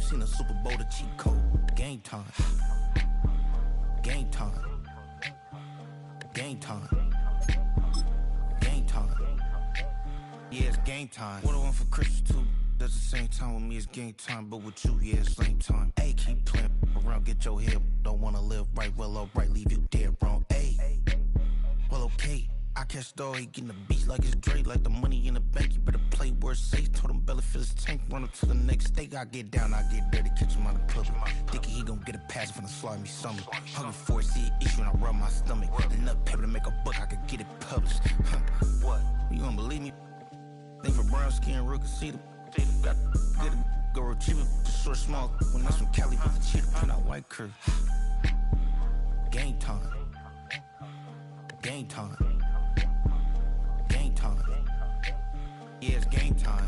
seen a Super Bowl, the cheat code. Game time. Game time. Game time. Game time. Yeah, it's game time. What I want for Christmas too. At the same time with me, it's game time. But with you, yeah, it's lame time. Hey, keep playing around, get your head. Don't wanna live right, well, alright, leave you dead wrong. Hey, well, okay. I catch the dog, he getting the beats like it's Dre, like the money in the bank. You better play where it's safe. Told him Bella fill his tank, run up to the next state. I get down, I get dirty, catch him on the club. Thinking he gon' get a pass from the slimy stomach. Hungry for it, see it issue and I rub my stomach. Enough paper to make a book, I could get it published. What? You don't believe me? Think for brown skin, real can see the got get it, go retrieve it, short small. When that's from Cali, but the cheetah print out white curve. Game time. Game time. Game time. Yeah, it's game time.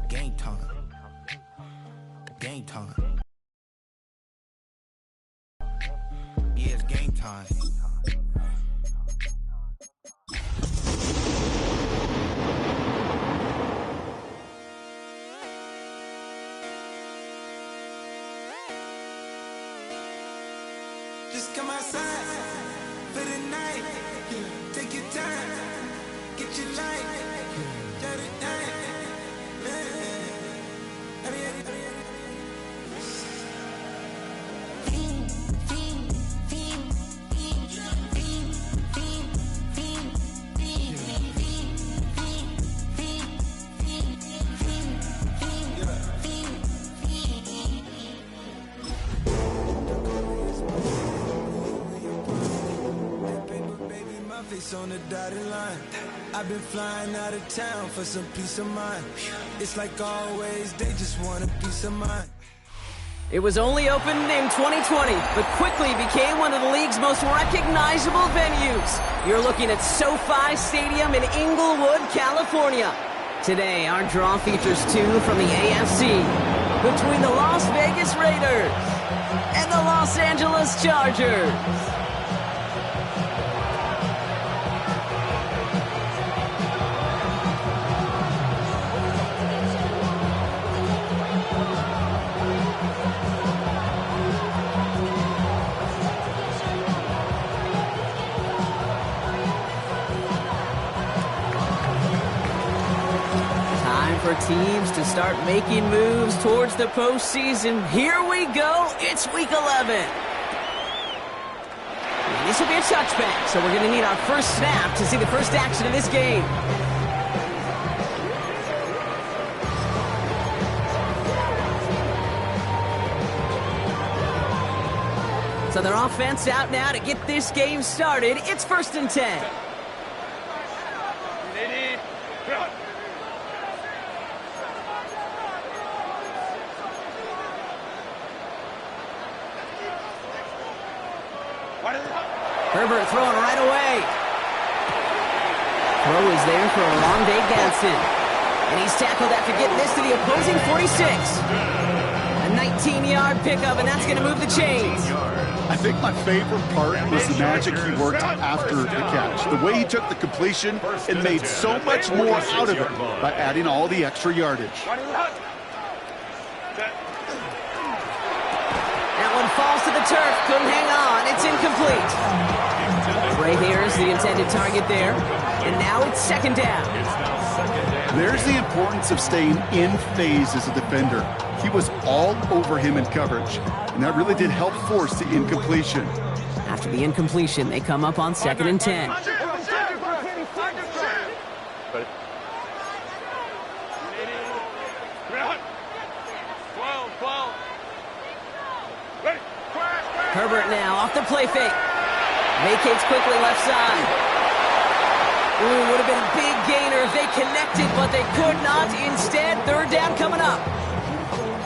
Game time. Game time. Yeah, it's game time. Just come outside for the night. Take your time, get your light. Let it down. Face on the dotted line. I've been flying out of town for some peace of mind. It's like always, they just want a peace of mind. It was only opened in 2020, but quickly became one of the league's most recognizable venues. You're looking at SoFi Stadium in Inglewood, California. Today, our draw features two from the AFC, between the Las Vegas Raiders and the Los Angeles Chargers. For teams to start making moves towards the postseason. Here we go. It's week 11. This will be a touchback, so we're going to need our first snap to see the first action of this game. So their offense out now to get this game started. It's 1st and 10. Herbert throwing right away. Throw is there for Dave Ganson. And he's tackled after getting this to the opposing 46. A 19-yard pickup, and that's going to move the chains. I think my favorite part was the magic he worked after the catch. The way he took the completion and made so much more out of it by adding all the extra yardage. That one falls to the turf. Couldn't hang on. It's incomplete. Right here is the intended target there. And now it's 2nd down. There's the importance of staying in phase as a defender. He was all over him in coverage, and that really did help force the incompletion. After the incompletion, they come up on 2nd and 10. Herbert now off the play fake. Vacates quickly left side. Ooh, would have been a big gainer if they connected, but they could not. Instead, 3rd down coming up.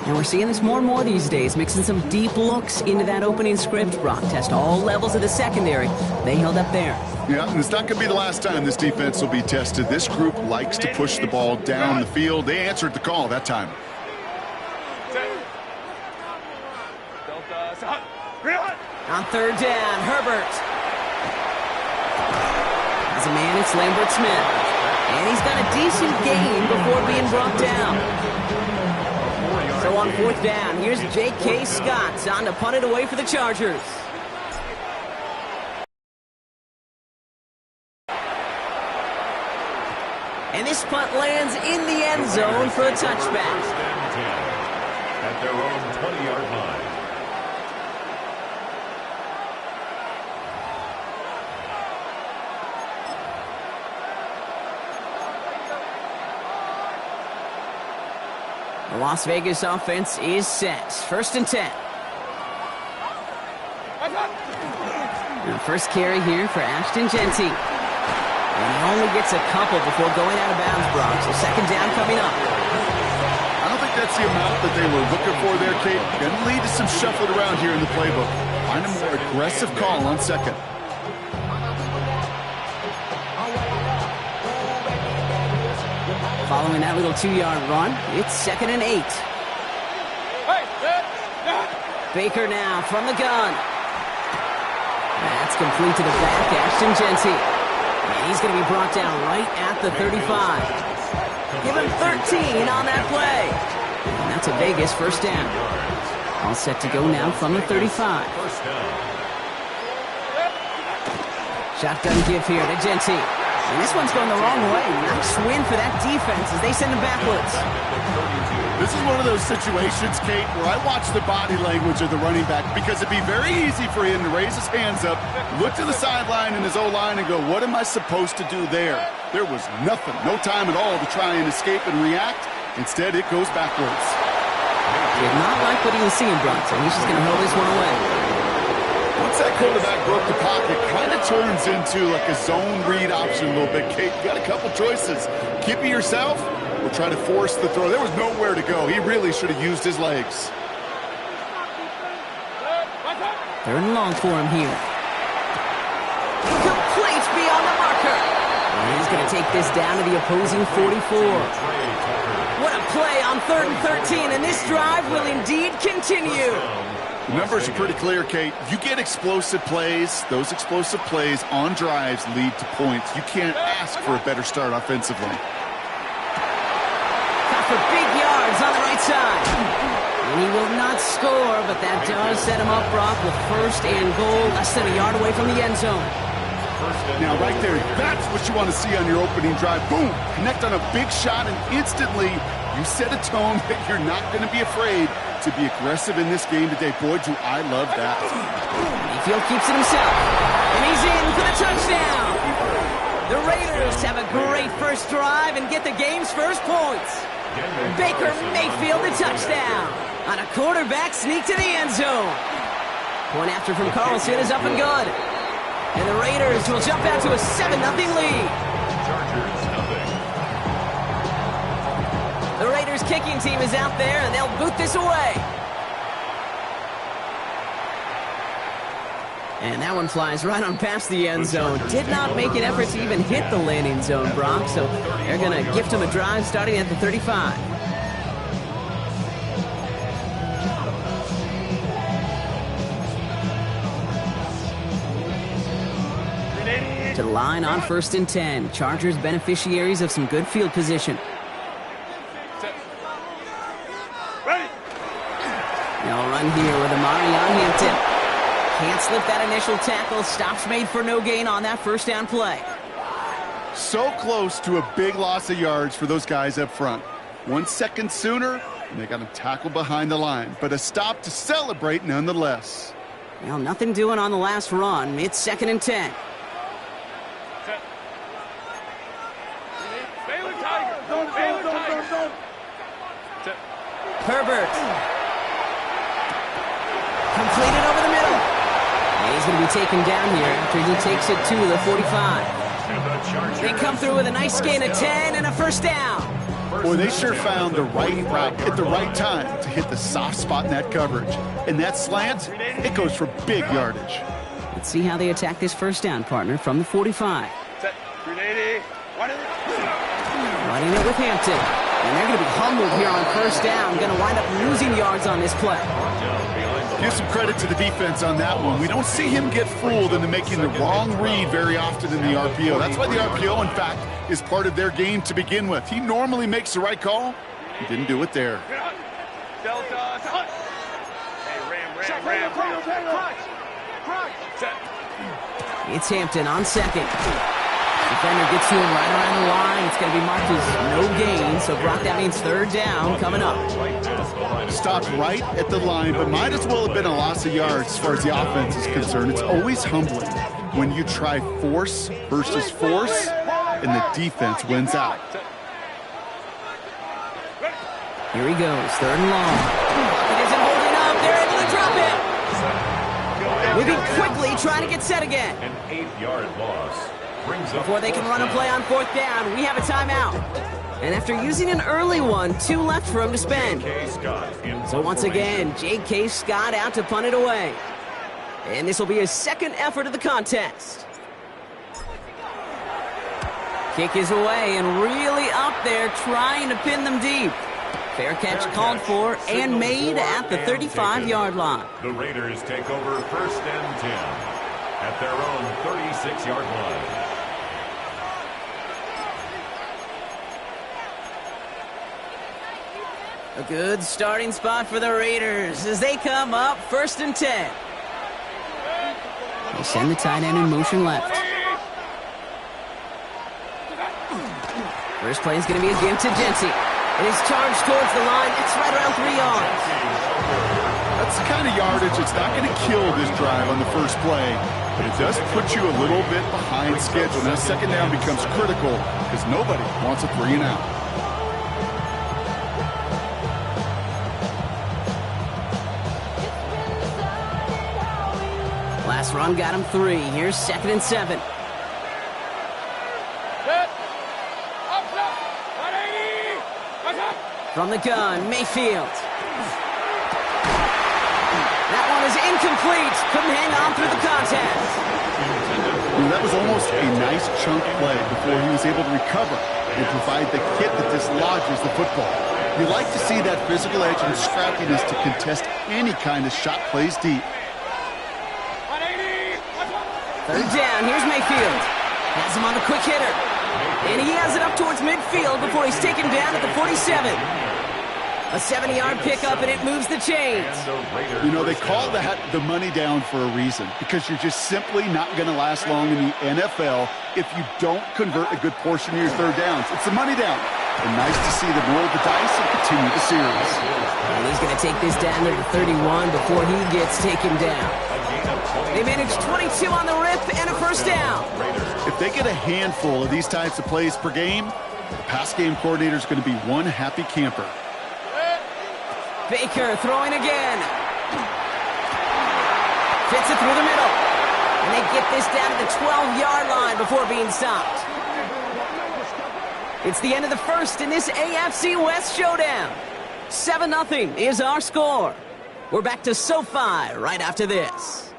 And we're seeing this more and more these days, mixing some deep looks into that opening script. Brock test all levels of the secondary. They held up there. Yeah, and it's not going to be the last time this defense will be tested. This group likes to push the ball down the field. They answered the call that time. On 3rd down, Herbert. As a man, it's Lambert Smith. And he's got a decent gain before being brought down. So So on 4th down, here's J.K. Scott on to punt it away for the Chargers. And this punt lands in the end zone for a touchback. At their own 20-yard line. The Las Vegas offense is set. 1st and 10. And first carry here for Ashton Jeanty. And he only gets a couple before going out of bounds, Brock. So 2nd down coming up. I don't think that's the amount that they were looking for there, Kate. Going to lead to some shuffling around here in the playbook. Find a more aggressive call on 2nd. Following that little 2-yard run, it's 2nd and 8. Baker now from the gun. That's complete to the back, Ashton Jeanty. And he's going to be brought down right at the 35. Give him 13 on that play. And that's a Vegas 1st down. All set to go now from the 35. Shotgun give here to Jeanty. And this one's going the wrong way. Nice win for that defense as they send him backwards. This is one of those situations, Kate, where I watch the body language of the running back because it'd be very easy for him to raise his hands up, look to the sideline in his O-line and go, what am I supposed to do there? There was nothing, no time at all to try and escape and react. Instead, it goes backwards. Did not like what he was seeing, Brock, so he's just going to hold this one away. Once that quarterback broke the pocket, kind of turns into like a zone read option a little bit. Kate, you got a couple choices. Keep it yourself or try to force the throw. There was nowhere to go. He really should have used his legs. 3rd and long for him here. Complete beyond the marker. And he's going to take this down to the opposing 44. What a play on 3rd and 13, and this drive will indeed continue. The numbers are pretty clear, Kate. You get explosive plays. Those explosive plays on drives lead to points. You can't ask for a better start offensively. Got for big yards on the right side. And he will not score, but that does set him up, Brock, with 1st and goal, less than a yard away from the end zone. Now, right there, that's what you want to see on your opening drive. Boom! Connect on a big shot, and instantly you set a tone that you're not going to be afraid to be aggressive in this game today. Boy, do I love that. Mayfield keeps it himself, and he's in for the touchdown. The Raiders have a great first drive and get the game's first points. Baker Mayfield the touchdown on a quarterback sneak to the end zone. Point after from Carlson is up and good. And the Raiders will jump out to a 7-0 lead. The Raiders kicking team is out there, and they'll boot this away. And that one flies right on past the end zone. Did not make an effort to even hit the landing zone, Brock, so they're going to gift him a drive starting at the 35. To the line on 1st and 10. Chargers beneficiaries of some good field position. They'll run here with Amari on Hampton. Can't slip that initial tackle. Stops made for no gain on that 1st down play. So close to a big loss of yards for those guys up front. 1 second sooner, and they got him tackled behind the line. But a stop to celebrate nonetheless. Well, nothing doing on the last run. It's 2nd and 10. Herbert. Completed over the middle. And he's going to be taken down here after he takes it to the 45. They come through with a nice gain of 10 and a 1st down. Boy, they sure found the right route at the right time to hit the soft spot in that coverage. And that slant, it goes for big yardage. Let's see how they attack this 1st down, partner, from the 45. Running it with Hampton. And they're going to be humbled here on 1st down. Going to wind up losing yards on this play. Give some credit to the defense on that one. We don't see him get fooled into making the wrong read very often in the RPO. That's why the RPO, in fact, is part of their game to begin with. He normally makes the right call. He didn't do it there. It's Hampton on second. Defender gets to him right around the line. It's going to be marked as no gain. So, Brock, that means third down coming up. Stopped right at the line, but might as well have been a loss of yards as far as the offense is concerned. It's always humbling when you try force versus force and the defense wins out. Here he goes, third and long. It isn't holding up. They're able to drop it. Moving quickly, trying to get set again. An 8-yard loss. Before they can run a play on fourth down, we have a timeout. And after using an early one, 2 left for him to spend. So once again, J.K. Scott out to punt it away. And this will be his second effort of the contest. Kick is away and really up there trying to pin them deep. Fair catch called for and made at the 35-yard line. The Raiders take over first and 10 at their own 36-yard line. A good starting spot for the Raiders as they come up first and 10. They send the tight end in motion left. First play is going to be a give to Jency. It is charged towards the line. It's right around 3 yards. That's the kind of yardage that's not going to kill this drive on the first play, but it does put you a little bit behind schedule. Now second down becomes critical because nobody wants a 3 and out. Last run got him 3. Here's second and 7. From the gun, Mayfield. That one is incomplete. Couldn't hang on through the contest. That was almost a nice chunk play before he was able to recover and provide the hit that dislodges the football. You like to see that physical edge and scrappiness to contest any kind of shot plays deep. Third down, here's Mayfield. Has him on the quick hitter. And he has it up towards midfield before he's taken down at the 47. A 70-yard pickup, and it moves the chains. You know, they call that the money down for a reason, because you're just simply not going to last long in the NFL if you don't convert a good portion of your third downs. It's the money down. And nice to see them roll the dice and continue the series. And he's going to take this down to the 31 before he gets taken down. They managed 22 on the rip and a first down. If they get a handful of these types of plays per game, the pass game coordinator is going to be one happy camper. Baker throwing again. Fits it through the middle. And they get this down to the 12-yard line before being stopped. It's the end of the first in this AFC West showdown. 7-0 is our score. We're back to SoFi right after this.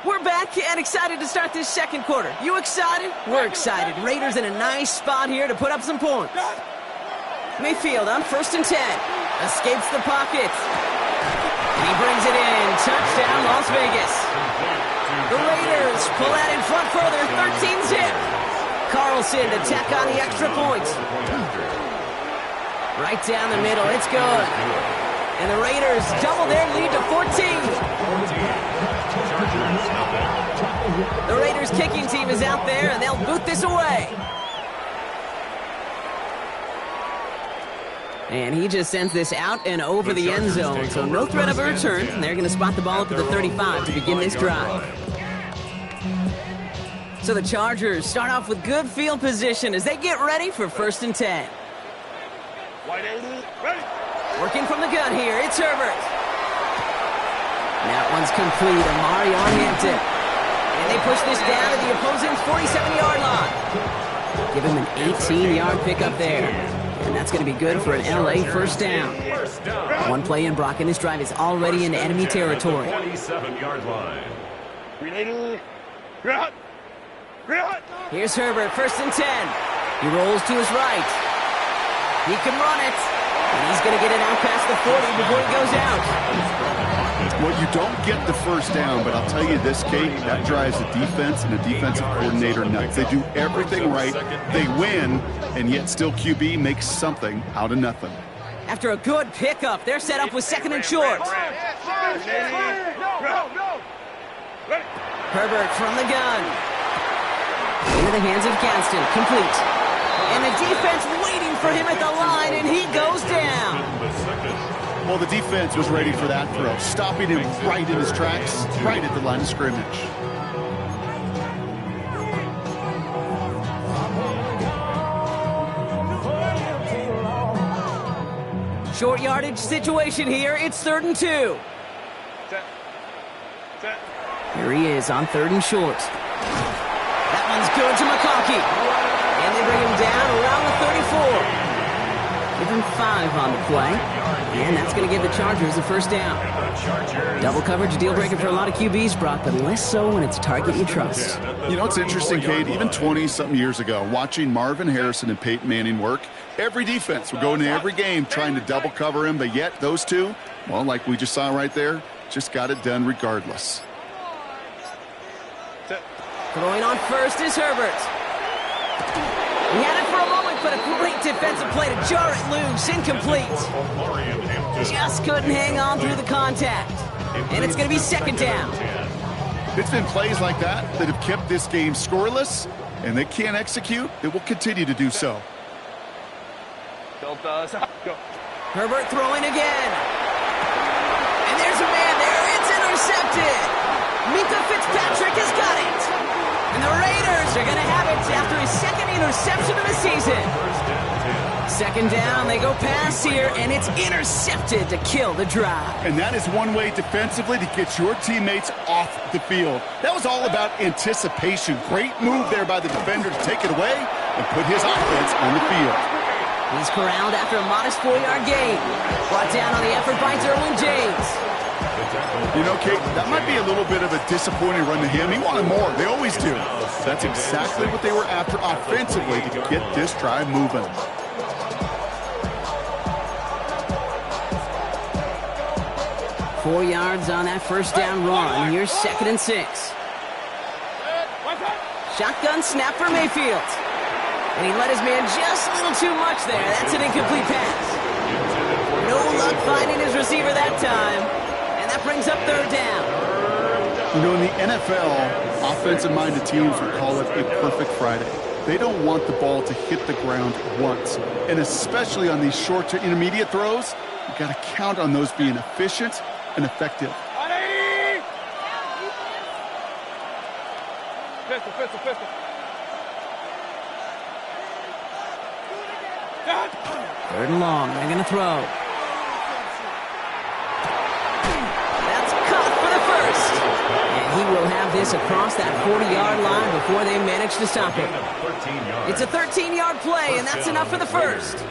We're back and excited to start this second quarter. You excited? We're excited. Raiders in a nice spot here to put up some points. Mayfield on first and 10. Escapes the pocket. And he brings it in. Touchdown, Las Vegas. The Raiders pull out in front further, 13-zip. Carlson to tack on the extra point. Right down the middle, it's good. And the Raiders double their lead to 14. The Raiders kicking team is out there, and they'll boot this away. And he just sends this out and over the end zone, so no threat of a return. And they're going to spot the ball up at the 35 to begin this drive. So the Chargers start off with good field position as they get ready for first and 10. Working from the gun here, it's Herbert. That one's complete, Amari on Hampton. And they push this down to the opposing 47-yard line. Give him an 18-yard pickup there. And that's going to be good for an LA first down. One play in, Brock, and this drive is already in enemy territory. 47-yard line. Here's Herbert, 1st and 10. He rolls to his right. He can run it. And he's going to get it out past the 40 before he goes out. Well, you don't get the first down, but I'll tell you this, Kate, that drives the defense and the defensive coordinator nuts. They do everything right. They win, and yet still QB makes something out of nothing. After a good pickup, they're set up with 2nd and short. Herbert from the gun. Into the hands of Gadsden, complete. And the defense waiting for him at the line, and he goes down. Well, the defense was ready for that throw, stopping him right in his tracks, right at the line of scrimmage. Short yardage situation here. It's 3rd and 2. Here he is on 3rd and short. That one's good to McConkey. And they bring him down around the 34. Give him 5 on the play. And that's going to give the Chargers a 1st down. Double coverage, deal breaker for a lot of QBs, Brock, but less so when it's a target you trust. You know, it's interesting, Kate, even 20-something years ago, watching Marvin Harrison and Peyton Manning work, every defense would go into every game trying to double cover him, but yet those two, well, like we just saw right there, just got it done regardless. Throwing on 1st is Herbert. He had it for a moment, but a great defensive play to jar it loose. Incomplete. Just couldn't hang on through the contact. And it's going to be 2nd down. It's been plays like that that have kept this game scoreless, and they can't execute. They will continue to do so. Herbert throwing again. And there's a man there. It's intercepted. Minka Fitzpatrick has got it. And the Raiders are going to have it after his 2nd interception of the season. 2nd down, they go pass here, and it's intercepted to kill the drive. And that is one way defensively to get your teammates off the field. That was all about anticipation. Great move there by the defender to take it away and put his offense on the field. He's corralled after a modest 4-yard gain. Brought down on the effort by Derwin James. You know, Kate, that might be a little bit of a disappointing run to him. He wanted more. They always do. That's exactly what they were after offensively to get this drive moving. Four yards on that 1st down run. Here's 2nd and 6. Shotgun snap for Mayfield. And he let his man just a little too much there. That's an incomplete pass. No luck finding his receiver that time. And that brings up 3rd down. You know, in the NFL, offensive-minded teams would call it a perfect Friday. They don't want the ball to hit the ground once. And especially on these short to intermediate throws, you've got to count on those being efficient and effective. Pistol. 3rd and long. They're going to throw. That's caught for the 1st. And he will have this across that 40-yard line before they manage to stop it. It's a 13-yard play, and that's enough for the 1st.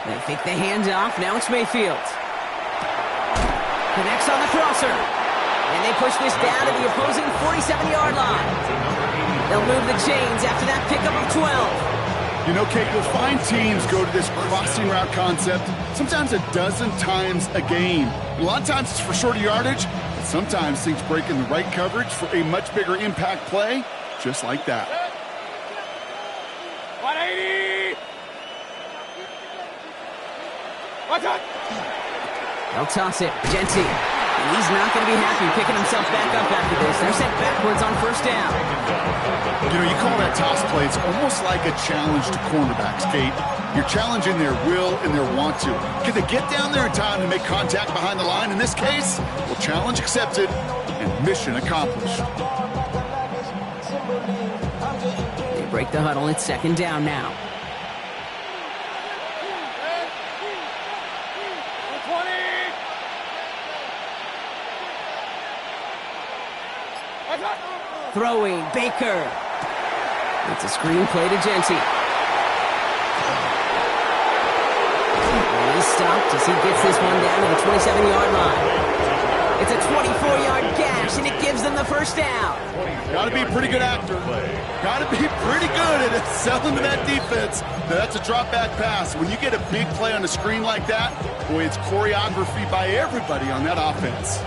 They fake the handoff. Now it's Mayfield. Connects on the crosser. And they push this down to the opposing 47-yard line. They'll move the chains after that pickup of 12. You know, Kate, you'll find teams go to this crossing route concept sometimes a dozen times a game. A lot of times it's for shorter yardage, but sometimes things break in the right coverage for a much bigger impact play, just like that. 180! Watch out! They'll toss it. Genty. And he's not going to be happy picking himself back up after this. They're sent backwards on 1st down. You know, you call that toss play. It's almost like a challenge to cornerbacks, Kate. You're challenging their will and their want to. Can they get down there in time to make contact behind the line? In this case, well, challenge accepted and mission accomplished. They break the huddle. It's 2nd down now. Throwing, Baker. It's a screen play to Genty. And he He's stopped as he gets this one down to the 27-yard line. It's a 24-yard gash, and it gives them the first down. Got to be a pretty good actor. Got to be pretty good at selling to that defense. Now, that's a drop-back pass. When you get a big play on the screen like that, boy, it's choreography by everybody on that offense.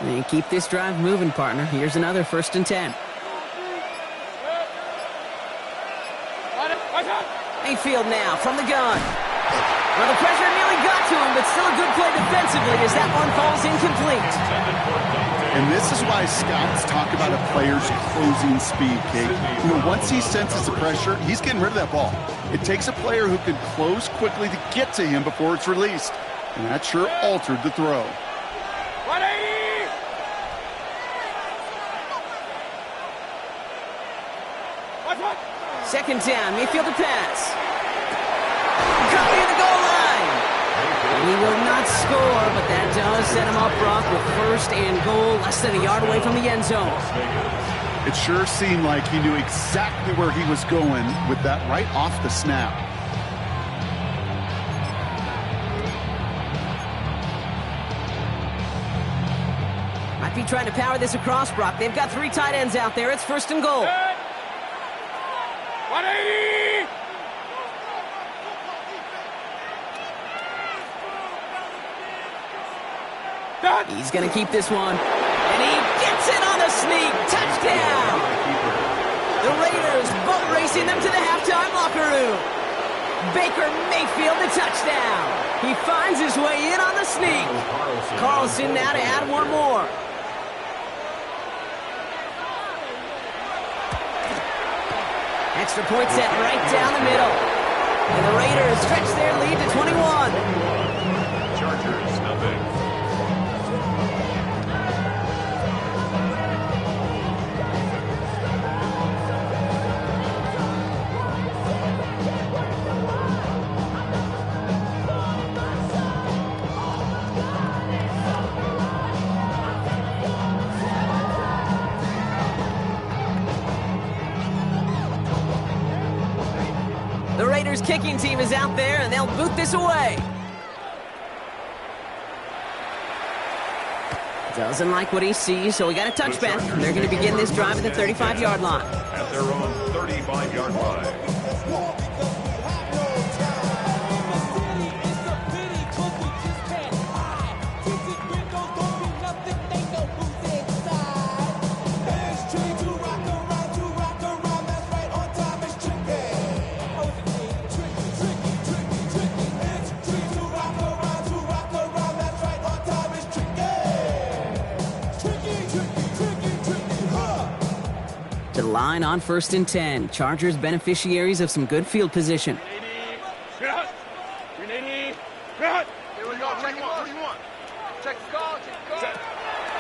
And keep this drive moving, partner. Here's another 1st and 10. Mayfield now from the gun. Well, the pressure nearly got to him, but still a good play defensively as that one falls incomplete. And this is why scouts talk about a player's closing speed, Kate. You know, once he senses the pressure, he's getting rid of that ball. It takes a player who can close quickly to get to him before it's released. And that sure altered the throw. 180! Second down, Mayfield to pass. Caught near the goal line. And he will not score, but that does set him up, Brock, with 1st and goal, less than a yard away from the end zone. It sure seemed like he knew exactly where he was going with that right off the snap. Might be trying to power this across, Brock. They've got 3 tight ends out there. It's 1st and goal. 180! He's going to keep this one. And he gets it on the sneak. Touchdown! The Raiders boat racing them to the halftime locker room. Baker Mayfield the touchdown. He finds his way in on the sneak. Carlson now to add one more. Extra point set right down the middle. And the Raiders stretch their lead to 21. Chargers, nothing. The Raiders kicking team is out there, and they'll boot this away. Doesn't like what he sees, so we got a touchback. They're going to begin this drive at the 35-yard line. At their own 35-yard line. To the line on 1st and 10. Chargers beneficiaries of some good field position. Here we go. Check it. What do you want? Check the call.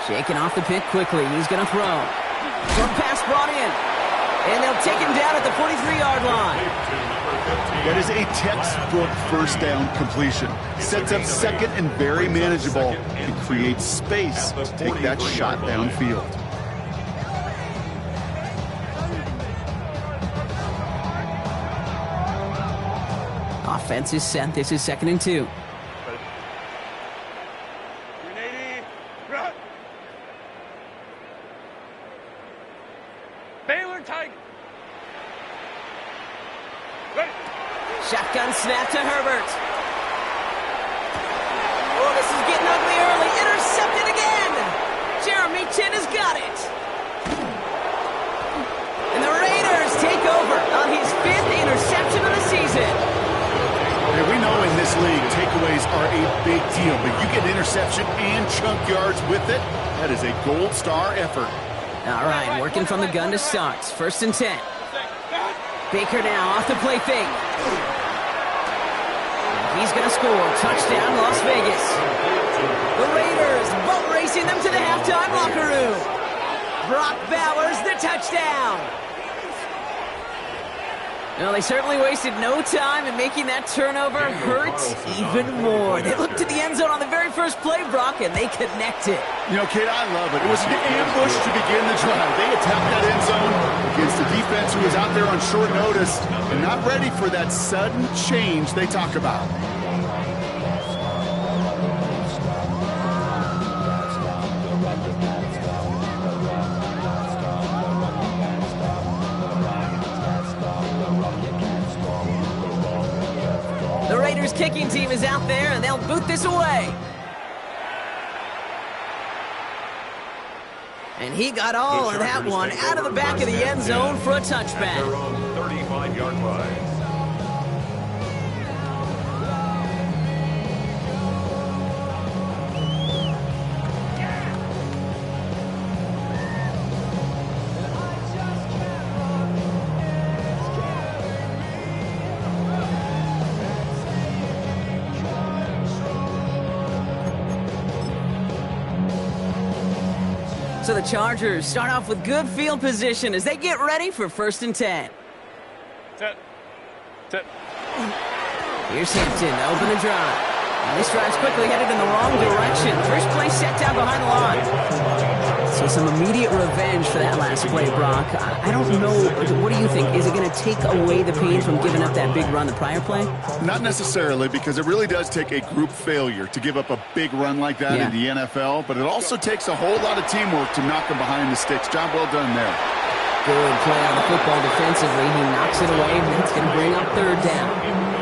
Shaking off the pick quickly. He's going to throw. Short pass brought in. And they'll take him down at the 43-yard line. That is a textbook 1st down completion. Sets up 2nd and very manageable. It creates space to take that shot downfield. Offense is set. This is 2nd and 2. Baylor Tiger. Shotgun snap to Herbert. Oh, this is getting ugly early. Intercepted again. Jeremy Chin has got it. And the Raiders take over on his 5th interception of the season. Okay, we know in this league, takeaways are a big deal, but you get interception and chunk yards with it. That is a gold star effort. All right, working from the gun to start. 1st and 10. Baker now off the play fake. He's going to score. Touchdown, Las Vegas. The Raiders boat racing them to the halftime locker room. Brock Bowers, the touchdown. Well, they certainly wasted no time in making that turnover hurt even more. They looked to the end zone on the very first play, Brock, and they connected. You know, Kate, I love it. It was an ambush to begin the drive. They attacked that end zone against a defense who was out there on short notice and not ready for that sudden change they talk about. The Raiders kicking team is out there, and they'll boot this away. And he got all of that one out of the back of the end zone for a touchback. Their own 35-yard line. So the Chargers start off with good field position as they get ready for 1st and 10. Here's Hampton, open and drive. And this drive's quickly headed in the wrong direction. First play set down behind the line. So some immediate revenge for that last play, Brock. I don't know, what do you think? Is it going to take away the pain from giving up that big run the prior play? Not necessarily, because it really does take a group failure to give up a big run like that in the NFL, but it also takes a whole lot of teamwork to knock them behind the sticks. Job well done there. Good play on the football defensively. He knocks it away, and that's going to bring up 3rd down.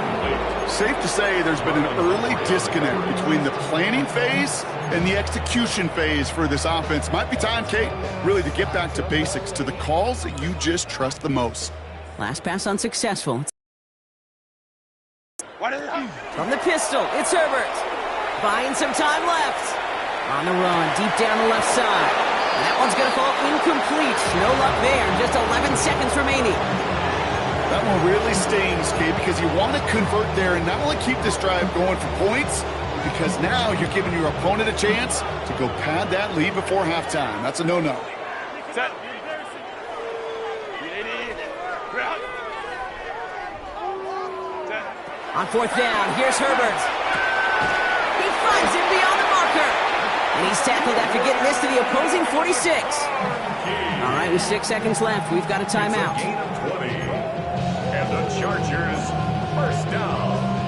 Safe to say there's been an early disconnect between the planning phase and the execution phase for this offense. Might be time, Kate, really to get back to basics, to the calls that you just trust the most. Last pass unsuccessful. What is it? From the pistol, it's Herbert. Buying some time left. On the run, deep down the left side. And that one's going to fall incomplete. No luck there. Just 11 seconds remaining. That one really stings, Kate, because you want to convert there and not only keep this drive going for points, because now you're giving your opponent a chance to go pad that lead before halftime. That's a no-no. Set. On 4th down, here's Herbert. He finds it beyond the marker. And he's tackled after getting this to the opposing 46. All right, with 6 seconds left, we've got a timeout. Gain of 20. And the Chargers, 1st down.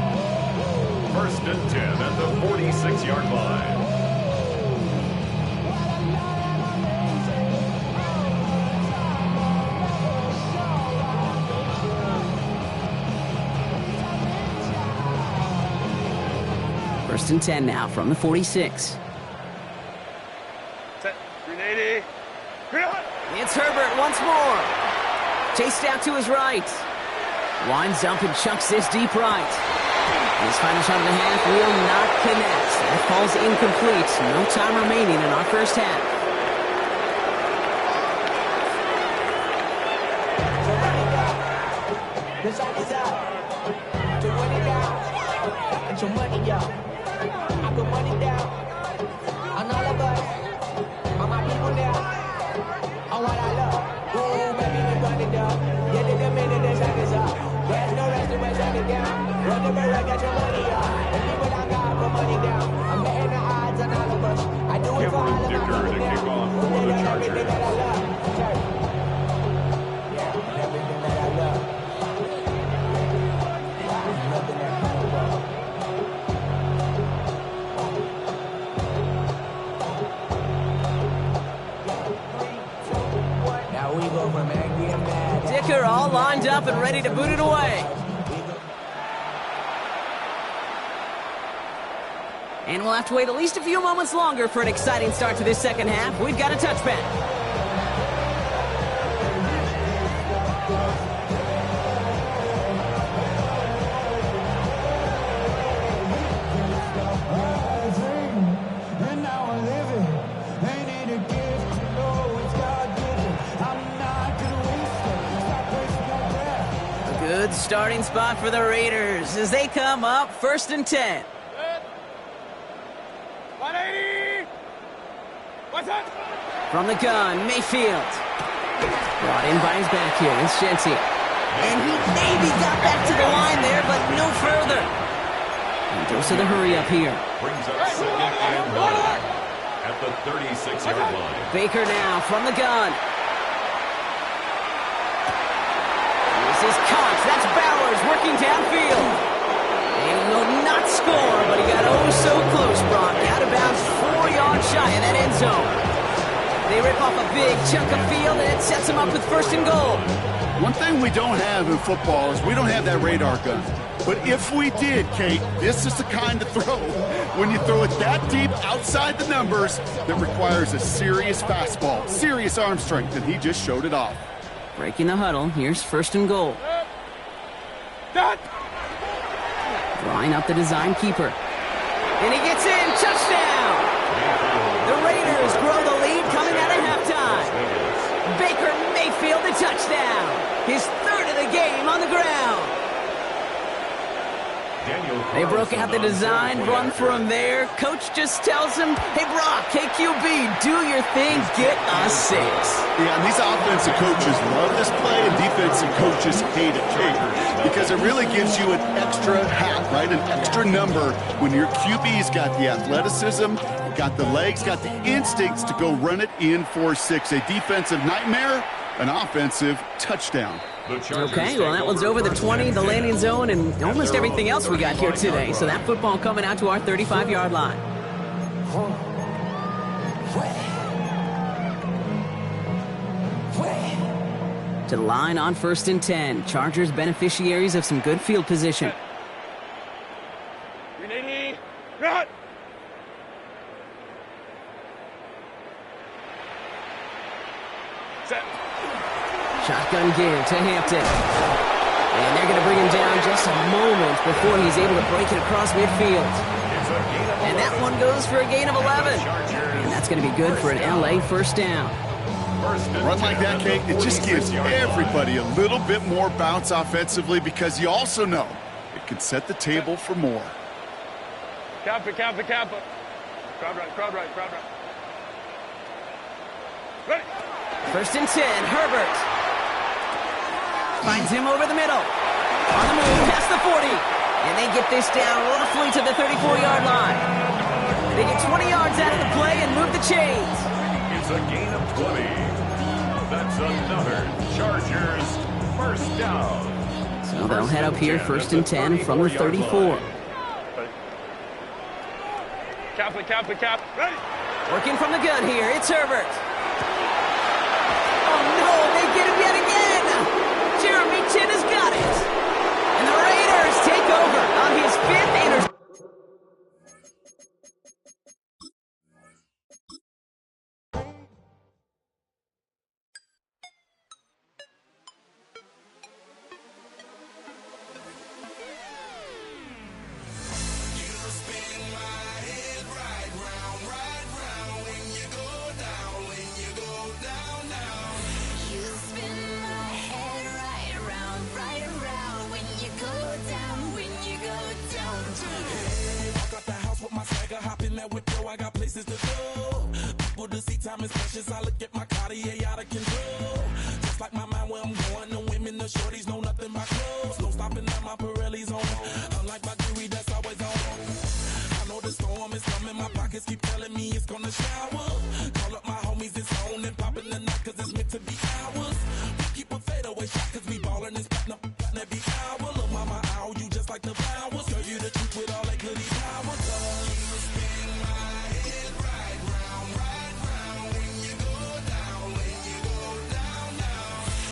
1st and 10 at the 46-yard line. First and 10 now from the 46. Set. 380. It's Herbert once more. Chased out to his right. Winds up and chucks this deep right. His final shot of the half will not connect. That falls incomplete. No time remaining in our first half. The song is out. To run it down. Get your money up. I put money down. On all of us. On my people now. On what I love. Ooh, baby, we run it down. Get in the minute, the sun is up. There's no rest to my shut it down. Run the barrel, get your money up. The people that got put money down. I'm betting the odds on all of us. I do it for all of my people now. Who did everything that I love. Yeah, everything that I love. Dicker all lined up and ready to boot it away. And we'll have to wait at least a few moments longer for an exciting start to this second half. We've got a touchback. Good starting spot for the Raiders as they come up 1st and 10. 180. What's that? From the gun, Mayfield. Brought in by his back here. It's Shenty. And he maybe got back to the line there, but no further. And goes to the hurry up here. Brings up 2nd and 1 at the 36-yard line. Baker now from the gun. This is Cox. That's Bowers working downfield. And he will not score, but he got oh so close, Brock. Out of bounds 4 yards shy of that end zone. They rip off a big chunk of field, and it sets them up with 1st and goal. One thing we don't have in football is we don't have that radar gun. But if we did, Kate, this is the kind of throw, when you throw it that deep outside the numbers, that requires a serious fastball, serious arm strength, and he just showed it off. Breaking the huddle, here's 1st and goal. Drawing up the design keeper. And he gets in, touchdown! The Raiders grow the lead coming out of halftime. Baker Mayfield, the touchdown. His 3rd of the game on the ground. They broke out the design run for him there. Coach just tells him, hey, Brock, KQB, do your thing, get a 6. Yeah, and these offensive coaches love this play, and defensive coaches hate it, Kate, because it really gives you an extra hat, right, an extra number when your QB's got the athleticism, got the legs, got the instincts to go run it in for 6. A defensive nightmare, an offensive touchdown. Okay, well, that one's over the 20, the landing zone, and almost everything else we got here today. So that football coming out to our 35-yard line. To the line on 1st and 10. Chargers beneficiaries of some good field position. 380. Run. Set. Shotgun give to Hampton. And they're going to bring him down just a moment before he's able to break it across midfield. And that one goes for a gain of 11. And that's going to be good for an LA 1st down. Run like that, Kate, it just gives everybody a little bit more bounce offensively, because you also know it can set the table for more. Kappa. Crowd right. Ready. 1st and 10, Herbert. Finds him over the middle. On the move, past the 40. And they get this down roughly to the 34-yard line. They get 20 yards out of the play and move the chains. It's a gain of 20. That's another Chargers 1st down. So they'll head up here 1st and 10 from the 34. Cap. Ready. Working from the gun here, it's Herbert. Oh no, they get him yet again. Jeremy Chin has got it. And the Raiders take over on his 5th interception.